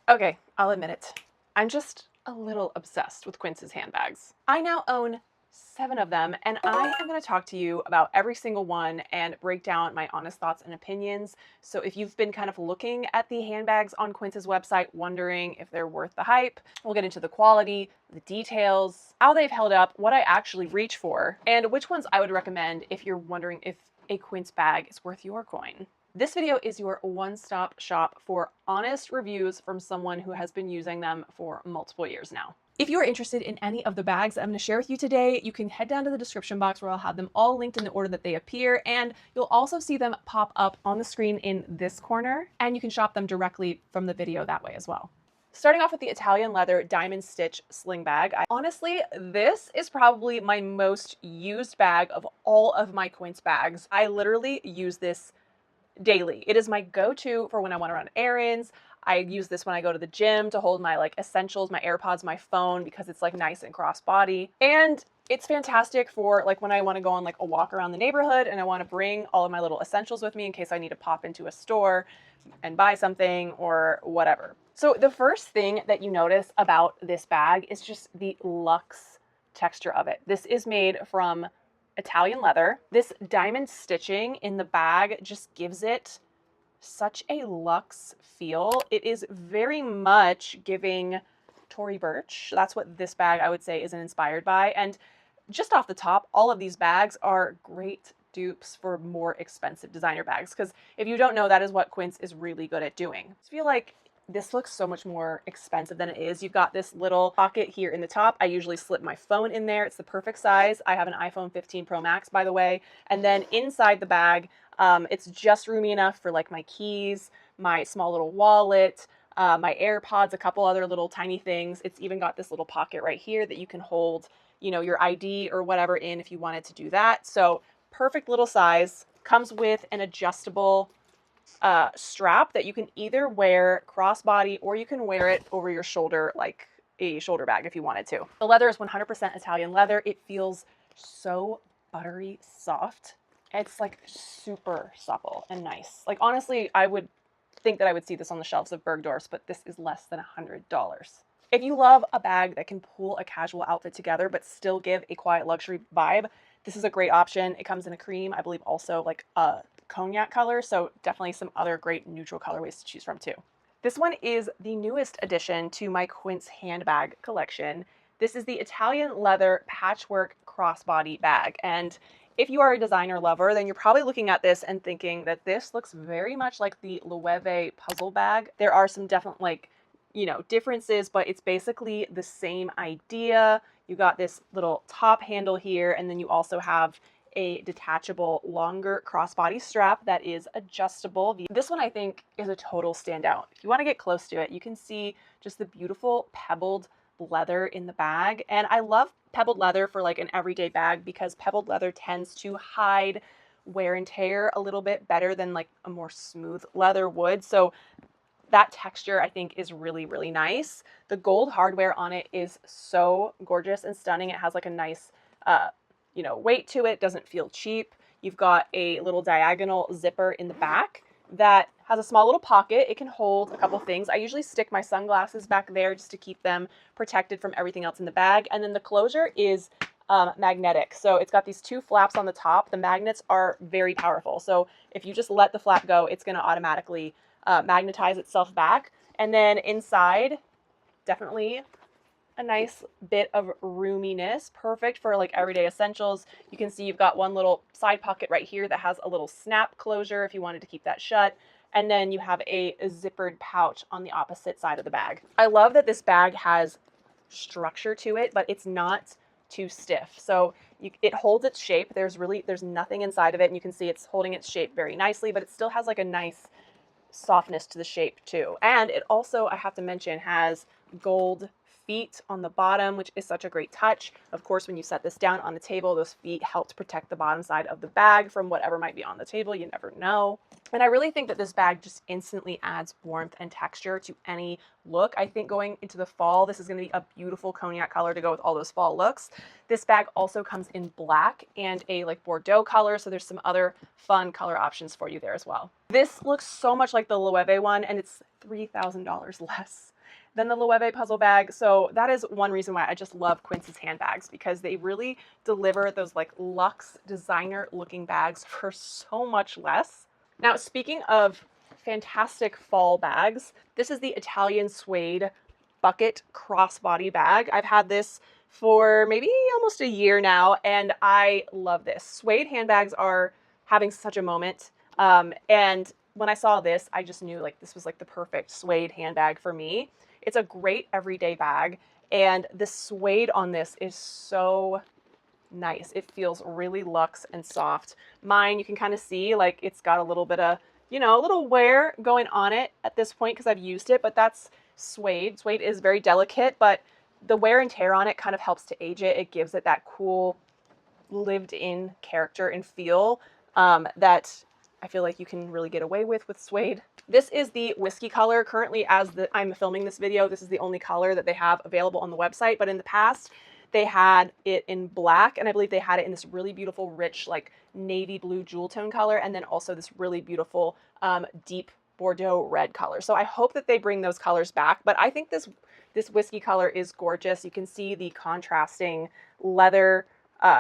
Okay, I'll admit it. I'm just a little obsessed with Quince's handbags. I now own 7 of them, and I am going to talk to you about every single one and break down my honest thoughts and opinions. So if you've been kind of looking at the handbags on Quince's website, wondering if they're worth the hype, we'll get into the quality, the details, how they've held up, what I actually reach for, and which ones I would recommend if you're wondering if a Quince bag is worth your coin. This video is your one-stop shop for honest reviews from someone who has been using them for multiple years now. If you are interested in any of the bags that I'm going to share with you today, you can head down to the description box where I'll have them all linked in the order that they appear, and you'll also see them pop up on the screen in this corner, and you can shop them directly from the video that way as well. Starting off with the Italian leather diamond stitch sling bag. Honestly, this is probably my most used bag of all of my Quince bags. I literally use this daily. It is my go-to for when I want to run errands. I use this when I go to the gym to hold my essentials, my AirPods, my phone, because it's nice and crossbody. And it's fantastic for when I want to go on a walk around the neighborhood and I want to bring all of my little essentials with me in case I need to pop into a store and buy something or whatever. So the first thing that you notice about this bag is just the luxe texture of it. This is made from Italian leather. This diamond stitching in the bag just gives it such a luxe feel. It is very much giving Tory Burch. That's what this bag I would say is inspired by. And just off the top, all of these bags are great dupes for more expensive designer bags, because if you don't know, that is what Quince is really good at doing. I feel like this looks so much more expensive than it is. You've got this little pocket here in the top. I usually slip my phone in there. It's the perfect size. I have an iPhone 15 Pro Max, by the way. And then inside the bag, it's just roomy enough for my keys, my small little wallet, my AirPods, a couple other little tiny things. It's even got this little pocket right here that you can hold, your ID or whatever in if you wanted to do that. So perfect little size. Comes with an adjustable strap that you can either wear crossbody or you can wear it over your shoulder like a shoulder bag if you wanted to. The leather is 100% Italian leather. It feels so buttery soft. It's super supple and nice. Honestly, I would think that I would see this on the shelves of Bergdorf's, but this is less than $100. If you love a bag that can pull a casual outfit together but still give a quiet luxury vibe, this is a great option. It comes in a cream, I believe also a cognac color, so definitely some other great neutral colorways to choose from too. This one is the newest addition to my Quince handbag collection. This is the Italian leather patchwork crossbody bag, and if you are a designer lover, then you're probably looking at this and thinking that this looks very much like the Loewe puzzle bag. There are some definite differences, but it's basically the same idea. You got this little top handle here, and then you also have a detachable longer crossbody strap that is adjustable. This one I think is a total standout. If you want to get close to it, you can see just the beautiful pebbled leather in the bag. And I love pebbled leather for an everyday bag because pebbled leather tends to hide wear and tear a little bit better than a more smooth leather would. So that texture I think is really, really nice. The gold hardware on it is so gorgeous and stunning. It has a nice weight to it. Doesn't feel cheap. You've got a little diagonal zipper in the back that has a small little pocket. It can hold a couple things. I usually stick my sunglasses back there just to keep them protected from everything else in the bag. And then the closure is magnetic. So it's got these 2 flaps on the top. The magnets are very powerful. So if you just let the flap go, it's going to automatically magnetize itself back. And then inside, definitely a nice bit of roominess, perfect for everyday essentials. You can see you've got one little side pocket right here that has a little snap closure if you wanted to keep that shut. And then you have a zippered pouch on the opposite side of the bag. I love that this bag has structure to it, but it's not too stiff. So it holds its shape. There's nothing inside of it, and you can see it's holding its shape very nicely, but it still has a nice softness to the shape too. And it also, I have to mention, has gold feet on the bottom, which is such a great touch. Of course, when you set this down on the table, those feet help to protect the bottom side of the bag from whatever might be on the table. You never know. And I really think that this bag just instantly adds warmth and texture to any look. I think going into the fall, this is going to be a beautiful cognac color to go with all those fall looks. This bag also comes in black and a Bordeaux color, so there's some other fun color options for you there as well. This looks so much like the Loewe one, and it's $3,000 less. then the Loewe puzzle bag. So that is one reason why I just love Quince's handbags, because they really deliver those like luxe designer looking bags for so much less. Now, speaking of fantastic fall bags, this is the Italian Suede bucket crossbody bag. I've had this for maybe almost a year now, and I love this. Suede handbags are having such a moment. And when I saw this, I just knew like this was like the perfect suede handbag for me. It's a great everyday bag, and the suede on this is so nice. It feels really luxe and soft. Mine, you can kind of see like it's got a little bit of, you know, a little wear going on it at this point because I've used it, but that's suede. Suede is very delicate, but the wear and tear on it kind of helps to age it. It gives it that cool lived in character and feel that I feel like you can really get away with suede. This is the whiskey color. Currently, as I'm filming this video, this is the only color that they have available on the website, but in the past, they had it in black, and I believe they had it in this really beautiful, rich, like navy blue jewel tone color, and then also this really beautiful deep Bordeaux red color. So I hope that they bring those colors back, but I think this whiskey color is gorgeous. You can see the contrasting leather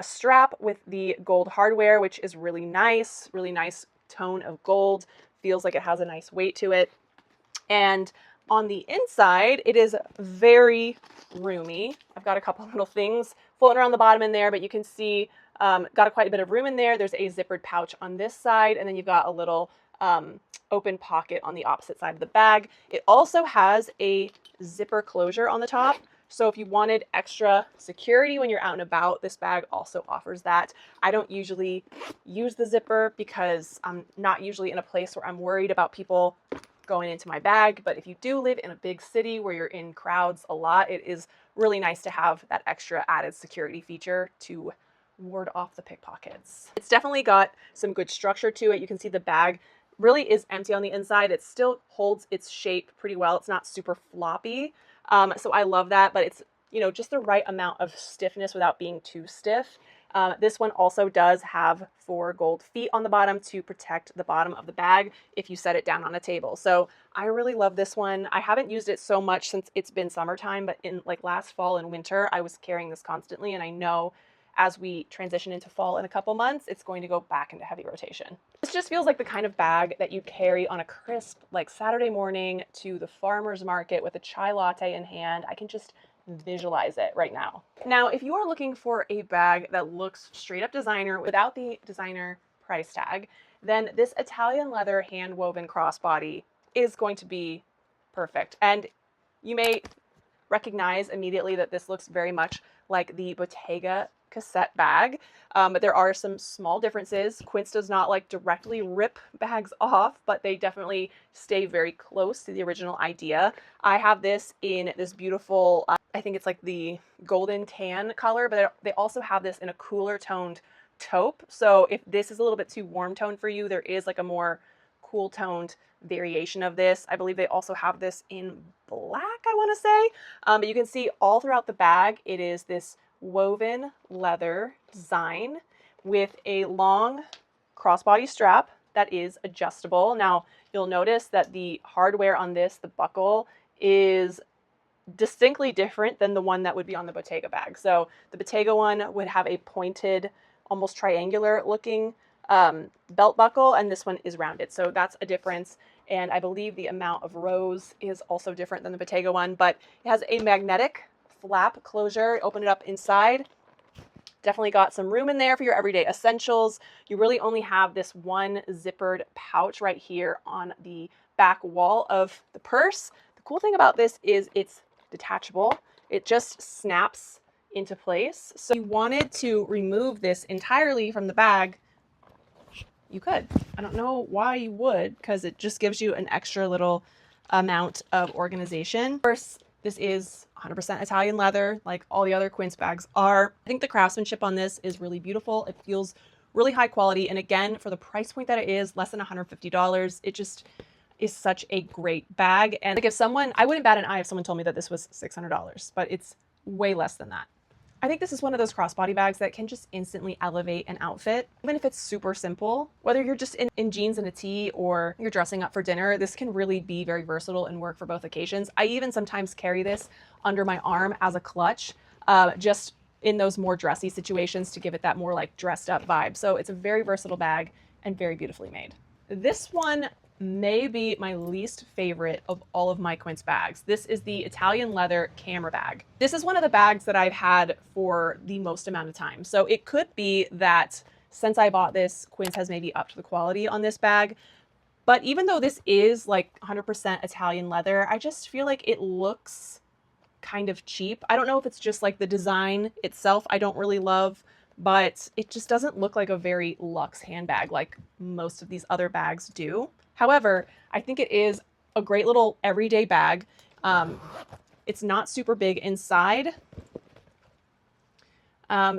strap with the gold hardware, which is really nice tone of gold. Feels like it has a nice weight to it. And on the inside, it is very roomy. I've got a couple little things floating around the bottom in there, but you can see got quite a bit of room in there. There's a zippered pouch on this side, and then you've got a little open pocket on the opposite side of the bag. It also has a zipper closure on the top. So if you wanted extra security when you're out and about, this bag also offers that. I don't usually use the zipper because I'm not usually in a place where I'm worried about people going into my bag. But if you do live in a big city where you're in crowds a lot, it is really nice to have that extra added security feature to ward off the pickpockets. It's definitely got some good structure to it. You can see the bag really is empty on the inside. It still holds its shape pretty well. It's not super floppy. So I love that, but it's, you know, just the right amount of stiffness without being too stiff. This one also does have 4 gold feet on the bottom to protect the bottom of the bag if you set it down on a table. So I really love this one. I haven't used it so much since it's been summertime, but in like last fall and winter, I was carrying this constantly, and I know as we transition into fall in a couple months, it's going to go back into heavy rotation. This just feels like the kind of bag that you carry on a crisp, like Saturday morning to the farmer's market with a chai latte in hand. I can just visualize it right now. Now, if you are looking for a bag that looks straight up designer without the designer price tag, then this Italian leather hand woven crossbody is going to be perfect. And you may recognize immediately that this looks very much like the Bottega cassette bag, but there are some small differences. Quince does not like directly rip bags off, but they definitely stay very close to the original idea. I have this in this beautiful, I think it's like the golden tan color, but they also have this in a cooler toned taupe. So if this is a little bit too warm toned for you, there is like a more cool toned variation of this. I believe they also have this in black, I want to say, but you can see all throughout the bag, it is this woven leather design with a long crossbody strap that is adjustable. Now, you'll notice that the hardware on this, the buckle, is distinctly different than the one that would be on the Bottega bag. So the Bottega one would have a pointed, almost triangular looking belt buckle, and this one is rounded. So that's a difference. And I believe the amount of rows is also different than the Bottega one, but it has a magnetic flap closure. Open it up inside. Definitely got some room in there for your everyday essentials. You really only have this one zippered pouch right here on the back wall of the purse. The cool thing about this is it's detachable. It just snaps into place. So if you wanted to remove this entirely from the bag, you could. I don't know why you would, because it just gives you an extra little amount of organization. Of course, this is 100% Italian leather, like all the other Quince bags are. I think the craftsmanship on this is really beautiful. It feels really high quality. And again, for the price point that it is, less than $150, it just is such a great bag. And like if someone, I wouldn't bat an eye if someone told me that this was $600, but it's way less than that. I think this is one of those crossbody bags that can just instantly elevate an outfit, even if it's super simple. Whether you're just in jeans and a tee or you're dressing up for dinner, this can really be very versatile and work for both occasions. I even sometimes carry this under my arm as a clutch, just in those more dressy situations to give it that more like dressed up vibe. So it's a very versatile bag and very beautifully made. This one may be my least favorite of all of my Quince bags. This is the Italian leather camera bag. This is one of the bags that I've had for the most amount of time. So it could be that since I bought this, Quince has maybe upped the quality on this bag. But even though this is like 100% Italian leather, I just feel like it looks kind of cheap. I don't know if it's just like the design itself I don't really love, but it just doesn't look like a very luxe handbag like most of these other bags do. However, I think it is a great little everyday bag. It's not super big inside.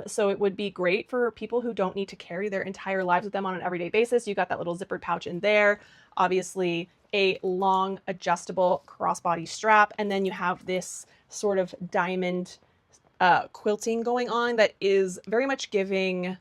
So it would be great for people who don't need to carry their entire lives with them on an everyday basis. You got that little zippered pouch in there. Obviously, a long adjustable crossbody strap. And then you have this sort of diamond quilting going on that is very much giving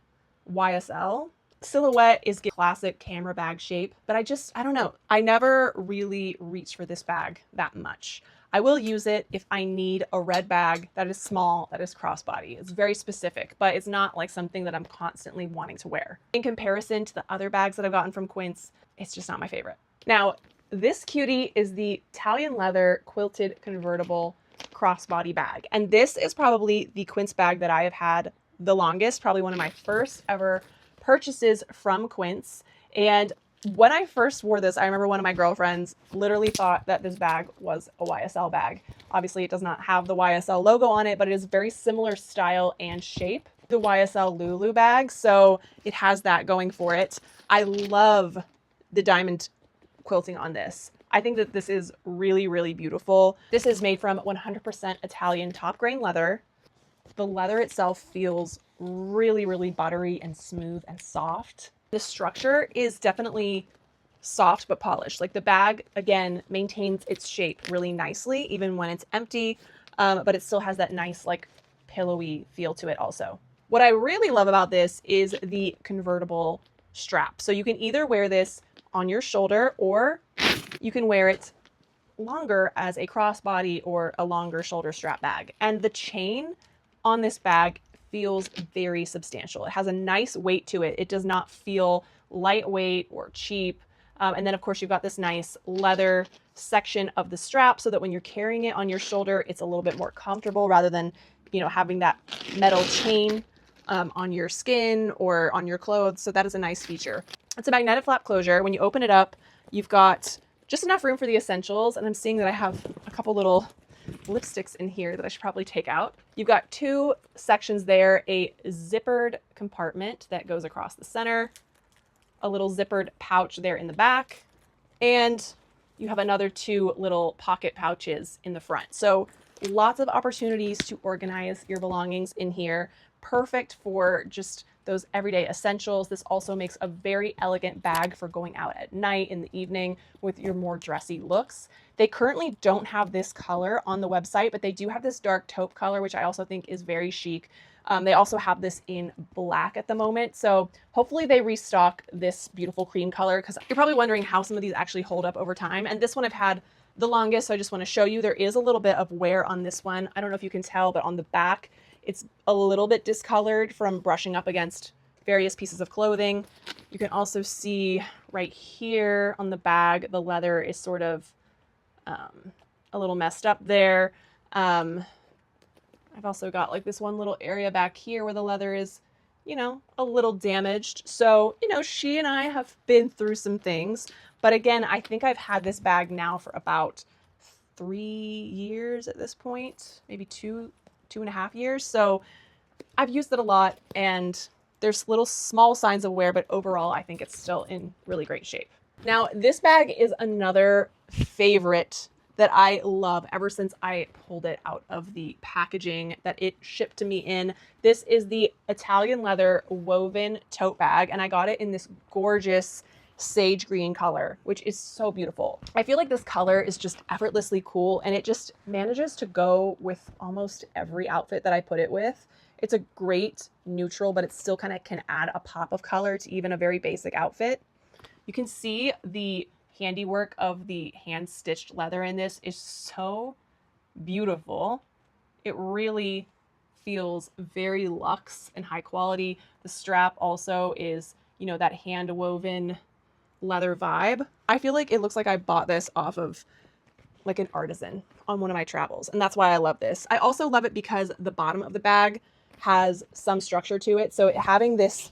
YSL. Silhouette is classic camera bag shape, but I don't know. I never really reached for this bag that much. I will use it if I need a red bag that is small, that is crossbody. It's very specific, but it's not like something that I'm constantly wanting to wear. In comparison to the other bags that I've gotten from Quince, it's just not my favorite. Now, this cutie is the Italian leather quilted convertible crossbody bag. And this is probably the Quince bag that I have had the longest, probably one of my first ever purchases from Quince. And when I first wore this, I remember one of my girlfriends literally thought that this bag was a YSL bag. Obviously, it does not have the YSL logo on it, but it is very similar style and shape to the YSL Lulu bag. So it has that going for it. I love the diamond quilting on this. I think that this is really, really beautiful. This is made from 100% Italian top grain leather. The leather itself feels really, really buttery and smooth and soft. The structure is definitely soft but polished. Like the bag, again, maintains its shape really nicely, even when it's empty, but it still has that nice like pillowy feel to it also. What I really love about this is the convertible strap. So you can either wear this on your shoulder or you can wear it longer as a crossbody or a longer shoulder strap bag. And the chain on this bag feels very substantial. It has a nice weight to it. It does not feel lightweight or cheap. And then of course you've got this nice leather section of the strap so that when you're carrying it on your shoulder, it's a little bit more comfortable rather than, having that metal chain on your skin or on your clothes. So that is a nice feature. It's a magnetic flap closure. When you open it up, you've got just enough room for the essentials. And I'm seeing that I have a couple little lipsticks in here that I should probably take out. You've got two sections there, a zippered compartment that goes across the center, a little zippered pouch there in the back, and you have another two little pocket pouches in the front. So lots of opportunities to organize your belongings in here. Perfect for just those everyday essentials. This also makes a very elegant bag for going out at night, in the evening, with your more dressy looks. They currently don't have this color on the website, but they do have this dark taupe color, which I also think is very chic. They also have this in black at the moment. So hopefully they restock this beautiful cream color, because you're probably wondering how some of these actually hold up over time. And this one I've had the longest, so I just want to show you. There is a little bit of wear on this one. I don't know if you can tell, but on the back, it's a little bit discolored from brushing up against various pieces of clothing. You can also see right here on the bag, the leather is sort of a little messed up there. I've also got like this one little area back here where the leather is, a little damaged. So, she and I have been through some things. But again, I think I've had this bag now for about 3 years at this point, maybe 2.5 years. So I've used it a lot, and there's little small signs of wear, but overall I think it's still in really great shape. Now, this bag is another favorite that I love ever since I pulled it out of the packaging that it shipped to me in. This is the Italian leather woven tote bag, and I got it in this gorgeous sage green color, which is so beautiful. I feel like this color is just effortlessly cool, and it just manages to go with almost every outfit that I put it with. It's a great neutral, but it still kind of can add a pop of color to even a very basic outfit. You can see the handiwork of the hand-stitched leather in this is so beautiful. It really feels very luxe and high quality. The strap also is, you know, that hand-woven leather vibe. I feel like it looks like I bought this off of like an artisan on one of my travels, and that's why I love this. I also love it because the bottom of the bag has some structure to it, so having this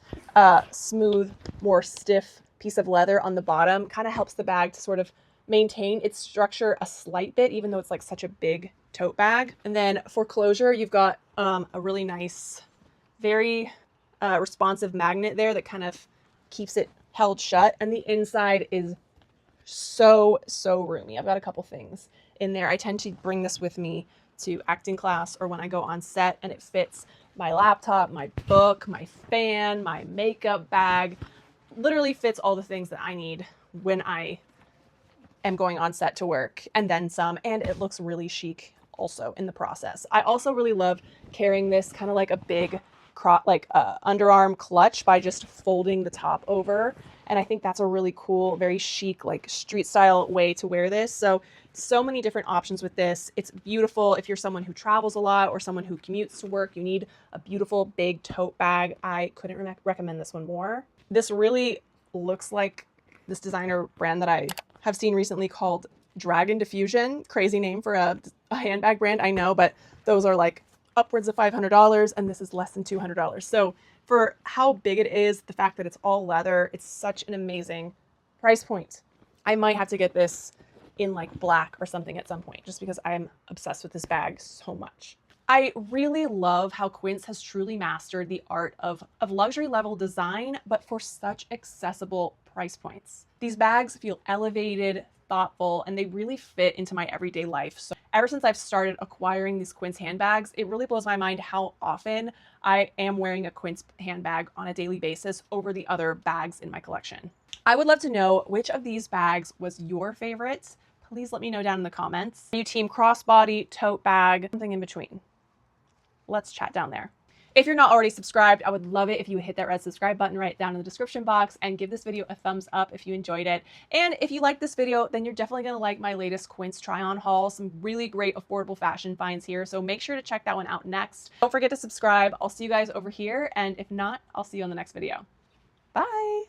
smooth, more stiff piece of leather on the bottom kind of helps the bag to sort of maintain its structure a slight bit, even though it's like such a big tote bag. And then for closure, you've got a really nice, very responsive magnet there that kind of keeps it held shut, and the inside is so roomy. I've got a couple things in there. I tend to bring this with me to acting class or when I go on set, and it fits my laptop, my book, my fan, my makeup bag. Literally fits all the things that I need when I am going on set to work, and then some, and it looks really chic also in the process. I also really love carrying this kind of like a big underarm clutch by just folding the top over. And I think that's a really cool, very chic, like street style way to wear this. So many different options with this. It's beautiful if you're someone who travels a lot or someone who commutes to work. You need a beautiful big tote bag. I couldn't recommend this one more. This really looks like this designer brand that I have seen recently called Dragon Diffusion. Crazy name for a handbag brand, I know, but those are like upwards of $500, and this is less than $200. So for how big it is, the fact that it's all leather, it's such an amazing price point. I might have to get this in like black or something at some point, just because I'm obsessed with this bag so much. I really love how Quince has truly mastered the art of luxury level design, but for such accessible price points. These bags feel elevated, thoughtful, and they really fit into my everyday life. So ever since I've started acquiring these Quince handbags, it really blows my mind how often I am wearing a Quince handbag on a daily basis over the other bags in my collection. I would love to know which of these bags was your favorite. Please let me know down in the comments. Are you team crossbody, tote bag, something in between? Let's chat down there. If you're not already subscribed, I would love it if you would hit that red subscribe button right down in the description box and give this video a thumbs up if you enjoyed it. And if you like this video, then you're definitely going to like my latest Quince try-on haul. Some really great affordable fashion finds here. So make sure to check that one out next. Don't forget to subscribe. I'll see you guys over here. And if not, I'll see you on the next video. Bye.